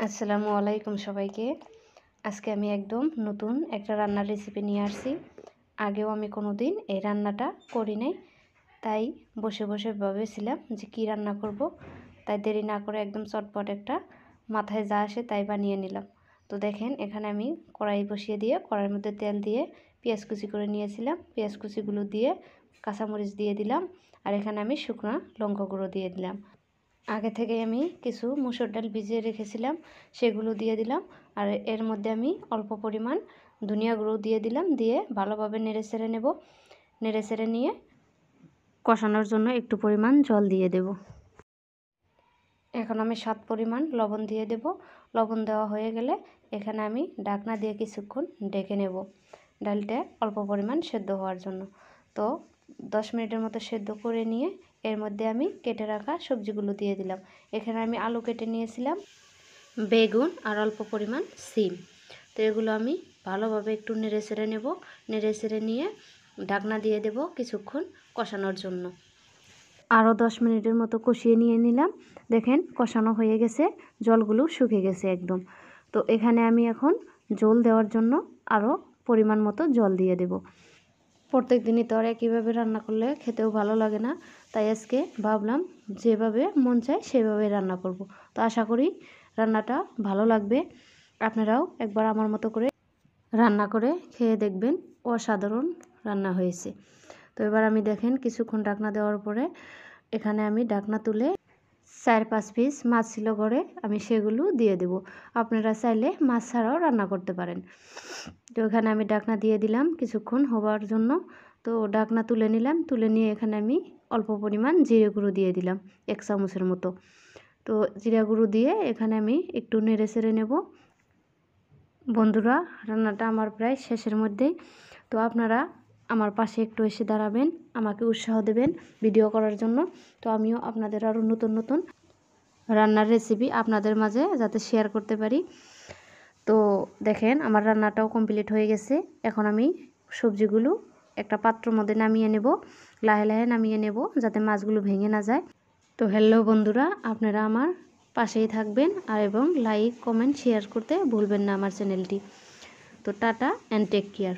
আসসালামু আলাইকুম সবাইকে। আজকে আমি একদম নতুন একটা রান্নার রেসিপি নিয়ে আসছি। আগেও আমি কোনোদিন এই রান্নাটা করি নাই, তাই বসে বসে ভেবেছিলাম যে কি রান্না করব। তাই দেরি না করে একদম চটপট একটা মাথায় যা আসে তাই বানিয়ে নিলাম। তো দেখেন, এখানে আমি কড়াই বসিয়ে দিয়ে কড়াইয়ের মধ্যে তেল দিয়ে পেঁয়াজ কুচি করে নিয়েছিলাম। পেঁয়াজ কুচিগুলো দিয়ে কাঁচামরিচ দিয়ে দিলাম, আর এখানে আমি শুকনো লঙ্কা গুঁড়ো দিয়ে দিলাম। আগে থেকে আমি কিছু মুসুর ডাল ভিজিয়ে রেখেছিলাম, সেগুলো দিয়ে দিলাম। আর এর মধ্যে আমি অল্প পরিমাণ ধনিয়া গুঁড়ো দিয়ে দিলাম, দিয়ে ভালোভাবে নেড়ে চেড়ে নেব। নেড়ে চেড়ে নিয়ে কষানোর জন্য একটু পরিমাণ জল দিয়ে দেব। এখন আমি স্বাদ পরিমাণ লবণ দিয়ে দেব। লবণ দেওয়া হয়ে গেলে এখানে আমি ঢাকনা দিয়ে কিছুক্ষণ ঢেকে নেব, ডালটা অল্প পরিমাণ সেদ্ধ হওয়ার জন্য। তো 10 মিনিটের মতো সেদ্ধ করে নিয়ে এর মধ্যে আমি কেটে রাখা সবজিগুলো দিয়ে দিলাম। এখানে আমি আলু কেটে নিয়েছিলাম, বেগুন আর অল্প পরিমাণ সিম। তো এগুলো আমি ভালোভাবে একটু নেড়ে চেড়ে নেব। নেড়ে চেড়ে নিয়ে ঢাকনা দিয়ে দেব কিছুক্ষণ কষানোর জন্য। আরও 10 মিনিটের মতো কষিয়ে নিয়ে নিলাম। দেখেন কষানো হয়ে গেছে, জলগুলো শুকিয়ে গেছে একদম। তো এখানে আমি এখন জল দেওয়ার জন্য আরও পরিমাণ মতো জল দিয়ে দেব। প্রত্যেক দিনই তো আর একইভাবে রান্না করলে খেতেও ভালো লাগে না, তাই আজকে ভাবলাম যেভাবে মন চায় সেভাবে রান্না করব। তো আশা করি রান্নাটা ভালো লাগবে। আপনারাও একবার আমার মতো করে রান্না করে খেয়ে দেখবেন, অসাধারণ রান্না হয়েছে। তো এবার আমি দেখেন কিছুক্ষণ ঢাকনা দেওয়ার পরে এখানে আমি ঢাকনা তুলে 4-5 পিস মাছ ছিল ঘরে, আমি সেগুলো দিয়ে দেব। আপনারা চাইলে মাছ ছাড়াও রান্না করতে পারেন। তো এখানে আমি ঢাকনা দিয়ে দিলাম কিছুক্ষণ হবার জন্য। তো ঢাকনা তুলে নিলাম, তুলে নিয়ে এখানে আমি অল্প পরিমাণ জিরে গুঁড়ো দিয়ে দিলাম 1 চামচের মতো। তো জিরা গুঁড়ো দিয়ে এখানে আমি একটু নেড়ে চেড়ে নেব। বন্ধুরা, রান্নাটা আমার প্রায় শেষের মধ্যেই। তো আপনারা আমার পাশে একটু এসে দাঁড়াবেন, আমাকে উৎসাহ দেবেন ভিডিও করার জন্য। তো আমিও আপনাদের আরও নতুন নতুন রান্নার রেসিপি আপনাদের মাঝে যাতে শেয়ার করতে পারি। তো দেখেন আমার রান্নাটাও কমপ্লিট হয়ে গেছে। এখন আমি সবজিগুলো একটা পাত্রের মধ্যে নামিয়ে নেব, লাহে লাহে নামিয়ে নেব যাতে মাছগুলো ভেঙে না যায়। তো হ্যালো বন্ধুরা, আপনারা আমার পাশেই থাকবেন আর এবং লাইক কমেন্ট শেয়ার করতে ভুলবেন না আমার চ্যানেলটি। তো টাটা অ্যান্ড টেক কেয়ার।